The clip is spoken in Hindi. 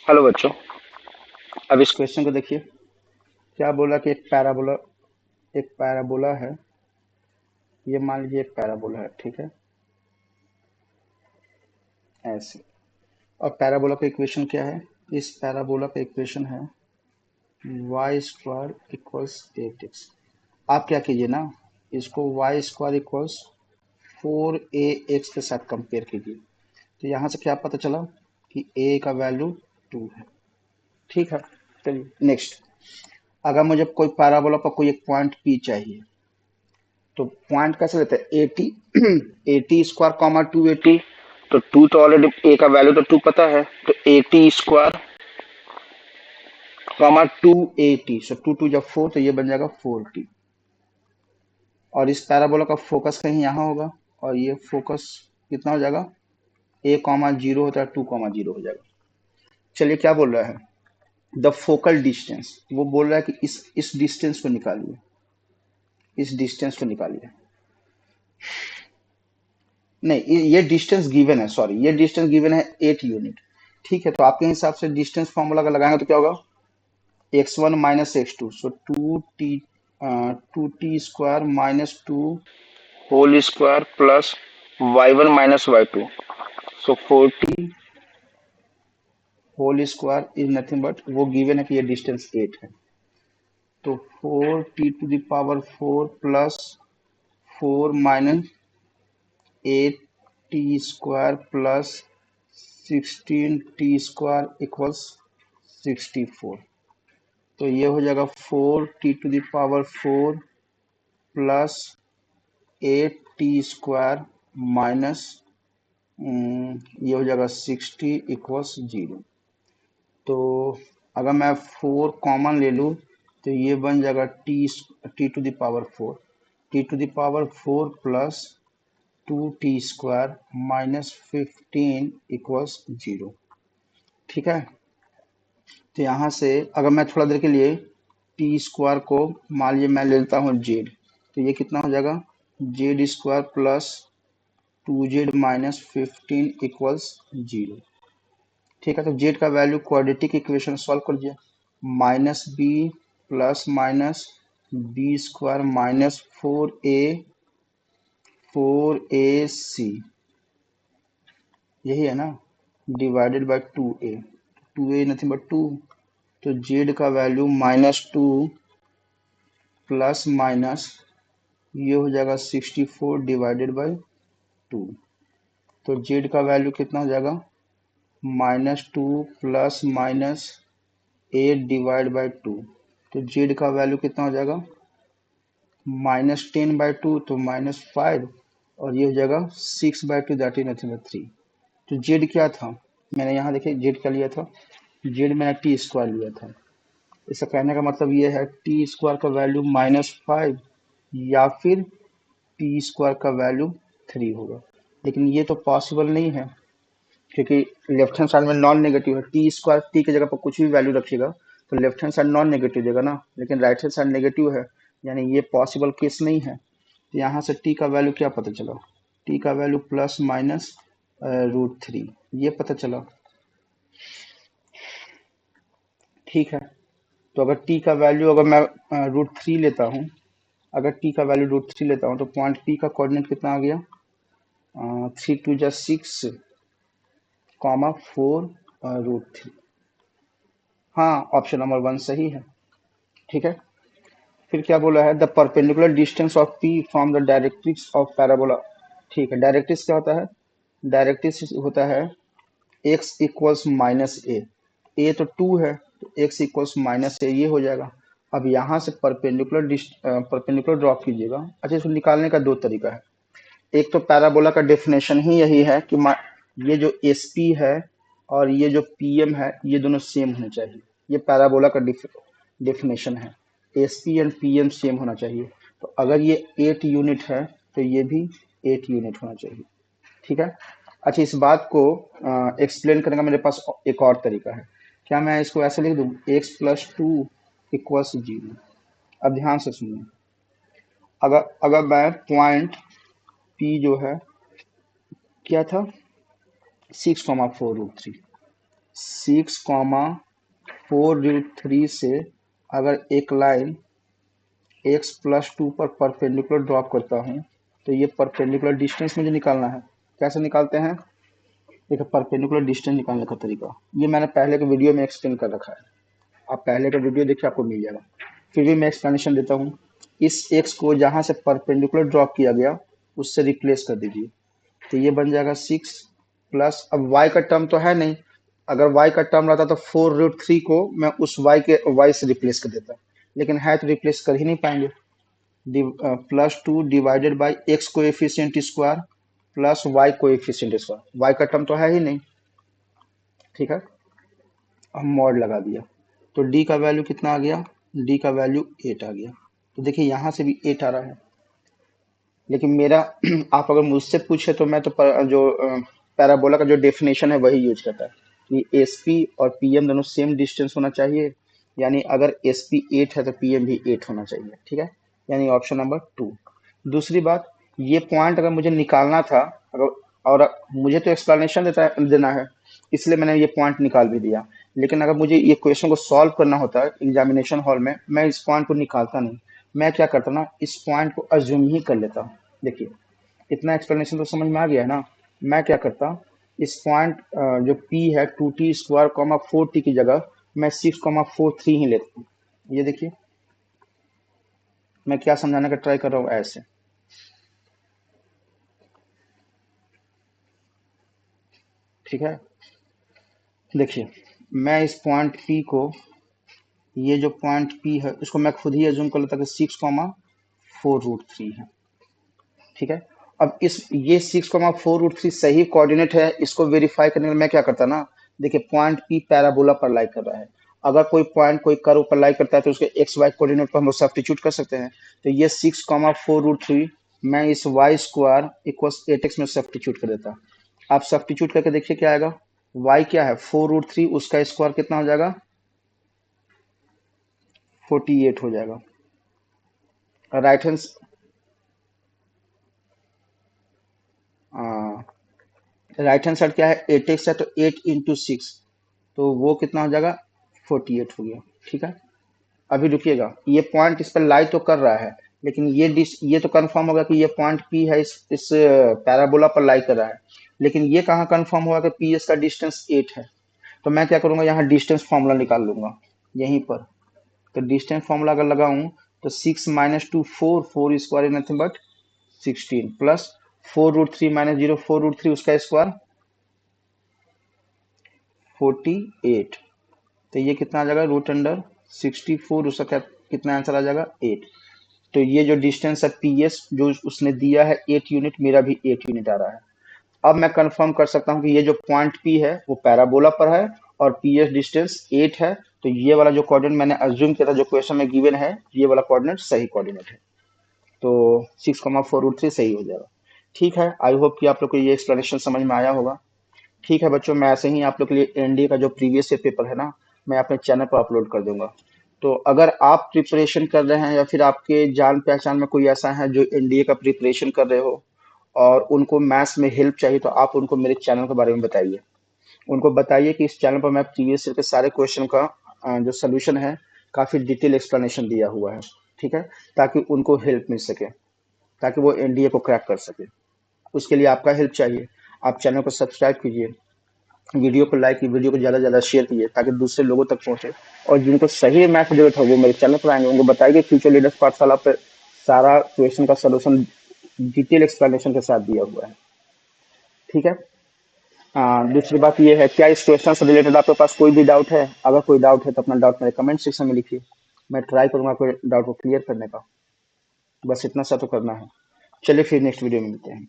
हेलो बच्चों। अब इस क्वेश्चन को देखिए। क्या बोला कि एक पैराबोला है। ये मान लीजिए एक पैराबोला है, ठीक है, ऐसे। और पैराबोला का इक्वेशन क्या है? इस पैराबोला का इक्वेशन है वाई स्क्वायर इक्वल्स 8x। आप क्या कीजिए ना, इसको वाई स्क्वायर इक्वल्स 4ax के साथ कंपेयर कीजिए। तो यहाँ से क्या पता चला कि a का वैल्यू 2 है। ठीक है, चलिए नेक्स्ट। अगर मुझे कोई पैराबोला पर कोई एक पॉइंट P चाहिए, तो पॉइंट कैसे लेते हैं? 80 80 स्क्वायर कॉमा 280। तो टू तो ऑलरेडी ए का वैल्यू तो 2 पता है, तो 80 स्क्वायर कॉमा 280, सो 2 2 जब 4, तो ये बन जाएगा 40। और इस पैराबोला का फोकस कहीं यहाँ होगा, और ये फोकस कितना हो जाएगा? ए कॉमा जीरो होता है, 2 कॉमा जीरो हो जाएगा। चलिए क्या बोल रहा है? द फोकल डिस्टेंस, वो बोल रहा है कि इस डिस्टेंस को निकालिए, इस डिस्टेंस को निकालिए। नहीं, ये डिस्टेंस गिवन है, सॉरी, ये डिस्टेंस गिवन है 8 यूनिट। ठीक है, तो आपके हिसाब से डिस्टेंस फॉर्मूला अगर लगाएंगे तो क्या होगा? x1 minus x2, so 2t square minus 2 whole square plus y1 minus y2, so 4t whole square is nothing but, वो गिवन है कि ये डिस्टेंस 8 है। तो 4t to the power 4 plus 4 minus 8t square plus 16t square equals 64। तो ये हो जाएगा 4t to the power 4 plus 8t square minus ये हो जाएगा 60 इक्वल्स 0। तो अगर मैं 4 कॉमन ले लूँ, तो ये बन जाएगा t to the power 4, t to the power 4 plus 2t square minus 15 equals 0। ठीक है, तो यहाँ से अगर मैं थोड़ा देर के लिए टी स्क्वायर को मान लीजिए मैं ले लेता हूँ जेड, तो ये कितना हो जाएगा? Z square plus 2z minus 15 equals 0। ठीक है, तो जेड का वैल्यू क्वाड्रेटिक इक्वेशन सॉल्व कर दिया। Minus b plus minus b square minus 4ac, यही है ना, divided by 2a। 2a nothing but 2, तो जेड का वैल्यू -2 प्लस माइनस ये हो जाएगा 64 डिवाइडेड बाय 2। तो जेड का वैल्यू कितना हो जाएगा? -2 प्लस माइनस 8 डिवाइड बाय 2। तो जेड का वैल्यू कितना हो जाएगा? -10/2, तो -5, और ये हो जाएगा 6/2, दैट इज नथिंग बट 3। तो जेड क्या था? मैंने यहाँ देखिए जेड क्या लिया था, जेड मैंने टी स्क्वायर लिया था। इसका कहने का मतलब ये है टी स्क्वायर का वैल्यू -5 या फिर टी स्क्वायर का वैल्यू 3 होगा। लेकिन ये तो पॉसिबल नहीं है, क्योंकि लेफ्ट हैंड साइड में नॉन नेगेटिव है। टी स्क्वायर टी की जगह पर कुछ भी वैल्यू रखिएगा तो left hand side non negative देगा ना, लेकिन राइट हैंड साइड नेगेटिव है, यानी ये पॉसिबल केस नहीं है। तो यहाँ से टी का वैल्यू क्या पता चला? टी का वैल्यू प्लस माइनस √3, ये पता चला। ठीक है, तो अगर टी का वैल्यू अगर मैं √3 लेता हूँ, अगर टी का वैल्यू √3 लेता हूँ, तो पॉइंट पी का कोऑर्डिनेट कितना आ गया? 3 2 6 कॉमा 4 √3। हाँ, ऑप्शन नंबर 1 सही है। ठीक है, फिर क्या बोला है? The perpendicular distance of P from the directrix of parabola. ठीक है, डायरेक्ट्रिक्स क्या होता है? डायरेक्ट्रिक्स होता है x इक्वल्स माइनस ए तो 2 है, तो x इक्वल्स माइनस ए, ये हो जाएगा। अब यहाँ से परपेंडिकुलर ड्रॉ कीजिएगा। अच्छा, इसको निकालने का दो तरीका है। एक तो पैराबोला का डेफिनेशन ही यही है कि ये जो एस पी है और ये जो पी एम है, ये दोनों सेम होने चाहिए। ये पैराबोला का डेफिनेशन है, s p and p m same होना चाहिए। तो अगर ये 8 यूनिट है, तो ये भी 8 यूनिट होना चाहिए। ठीक है, अच्छा, इस बात को एक्सप्लेन करने का मेरे पास एक और तरीका है। क्या मैं इसको ऐसे लिख दूं? x+2 equals 0। अब ध्यान से सुनिए, अगर अगर मैं पॉइंट P जो है क्या था, 6 4 √3, 6,4√3 से अगर एक लाइन x+2 पर परपेंडिकुलर ड्रॉप करता हूँ तो ये परपेंडिकुलर डिस्टेंस मुझे निकालना है। कैसे निकालते हैं? देखिए, परपेंडिकुलर डिस्टेंस निकालने का तरीका ये मैंने पहले के वीडियो में एक्सप्लेन कर रखा है। आप पहले का वीडियो देखिए, आपको मिल जाएगा। फिर भी मैं एक्सप्लेनेशन देता हूँ। इस x को जहाँ से परपेंडिकुलर ड्रॉप किया गया उससे रिप्लेस कर दीजिए, तो ये बन जाएगा 6 प्लस, अब y का टर्म तो है नहीं, अगर y का टर्म रहता तो 4√3 को मैं उस y से रिप्लेस कर देता, लेकिन है तो रिप्लेस कर ही नहीं पाएंगे। +2 divided by x coefficient square plus y coefficient square, y का टर्म तो है ही नहीं, ठीक है। हम मॉड लगा दिया तो d का वैल्यू कितना आ गया? d का वैल्यू 8 आ गया। तो देखिए यहाँ से भी 8 आ रहा है, लेकिन मेरा आप अगर मुझसे पूछे तो मैं तो पैराबोला का जो डेफिनेशन है वही यूज करता है कि एस पी और पी एम दोनों सेम डिस्टेंस होना चाहिए, यानी अगर एस पी 8 है तो पी एम भी 8 होना चाहिए, ठीक है। यानी ऑप्शन नंबर 2। दूसरी बात, ये पॉइंट अगर मुझे निकालना था, अगर और मुझे तो एक्सप्लेनेशन देना है, इसलिए मैंने ये पॉइंट निकाल भी दिया, लेकिन अगर मुझे ये क्वेश्चन को सॉल्व करना होता है एग्जामिनेशन हॉल में, मैं इस पॉइंट को निकालता नहीं, मैं क्या करता ना, इस पॉइंट को अज्यूम ही कर लेता हूँ। देखिए, इतना एक्सप्लेनेशन तो समझ में आ गया है ना। मैं क्या करता, इस पॉइंट जो P है 2t² 4t की जगह मैं 6,43 ही लेता हूँ। ये देखिए मैं क्या समझाने का ट्राई कर रहा हूँ ऐसे, ठीक है। देखिए, मैं इस पॉइंट P को, ये जो पॉइंट P है इसको मैं खुद ही एज्यूम कर लेता कि 6,4√3 है, ठीक है। अब इस ये 6,4√3 सही कोऑर्डिनेट है, इसको वेरीफाई करने के लिए मैं क्या करता ना, देखिए पॉइंट P पैराबोला पर लाई कर रहा है, अगर कोई पॉइंट कोई कर्व पर लाई करता है तो उसके एक्स वाई कोऑर्डिनेट पर हम लोग सब्स्टिट्यूट कर सकते हैं। तो ये 6,4√3 मैं इस y² इक्वल्स 8x में सब्स्टिट्यूट कर देता। आप सब्स्टिट्यूट करके देखिए क्या आएगा, y क्या है 4√3, उसका स्क्वायर कितना हो जाएगा 48 हो जाएगा। Right hand, right hand side क्या है 8x है, तो 8 इंटू 6, तो वो कितना हो जाएगा 48 हो गया, ठीक है। अभी रुकिएगा, ये पॉइंट इस पर लाई तो कर रहा है, लेकिन ये तो कंफर्म होगा कि ये पॉइंट P है, इस पैराबोला पर लाई कर रहा है, लेकिन ये कहाँ कंफर्म होगा कि पी एस का डिस्टेंस 8 है। तो मैं क्या करूंगा, यहाँ डिस्टेंस फॉर्मूला निकाल लूंगा यहीं पर। तो डिस्टेंस फॉर्मूला अगर लगाऊं तो 6 - 2 4, 4 square is nothing but 16 plus 4√3 - 0 4√3 उसका स्क्वायर 48, तो ये कितना आ जाएगा √64, उसका कितना आंसर आ जाएगा 8। तो ये जो डिस्टेंस है पी एस जो उसने दिया है 8 यूनिट, मेरा भी 8 यूनिट आ रहा है। अब मैं कंफर्म कर सकता हूँ कि ये जो पॉइंट P है वो पैराबोला पर है और पी एस डिस्टेंस 8 है, तो ये वाला जो कोऑर्डिनेट मैंने अज्यूम किया था जो क्वेश्चन में गिवन है, ये वाला कोऑर्डिनेट सही कोऑर्डिनेट है, तो 6,4√3 सही हो जाएगा। ठीक है, आई होप कि आप लोग को ये एक्सप्लेनेशन समझ में आया होगा। ठीक है बच्चों, मैं ऐसे ही आप लोग के लिए एनडीए का जो प्रीवियस ईयर पेपर है ना, मैं अपने चैनल पर अपलोड कर दूंगा। तो अगर आप प्रिपरेशन कर रहे हैं या फिर आपके जान पहचान में कोई ऐसा है जो एनडीए का प्रिपरेशन कर रहे हो और उनको मैथ्स में हेल्प चाहिए, तो आप उनको मेरे चैनल के बारे में बताइए। उनको बताइए कि इस चैनल पर मैं प्रीवियस ईयर के सारे क्वेश्चन का जो सोल्यूशन है काफ़ी डिटेल एक्सप्लेनेशन दिया हुआ है, ठीक है, ताकि उनको हेल्प मिल सके, ताकि वो एनडीए को क्रैक कर सके। उसके लिए आपका हेल्प चाहिए। आप चैनल को सब्सक्राइब कीजिए, वीडियो को लाइक कीजिए, वीडियो को ज़्यादा से ज़्यादा शेयर कीजिए ताकि दूसरे लोगों तक पहुंचे, और जिनको सही मैथ की जरूरत हो वो मेरे चैनल पर आएंगे, उनको बताइए फ्यूचर लीडर्स पाठशाला पर सारा क्वेश्चन का सोल्यूशन डिटेल एक्सप्लेनेशन के साथ दिया हुआ है, ठीक है। दूसरी बात ये है, क्या इस क्वेश्चन से रिलेटेड आपके पास कोई भी डाउट है? अगर कोई डाउट है तो अपना डाउट मेरे कमेंट सेक्शन में लिखिए, मैं ट्राई करूंगा कोई डाउट को क्लियर करने का। बस इतना सा तो करना है। चलिए फिर नेक्स्ट वीडियो में मिलते हैं।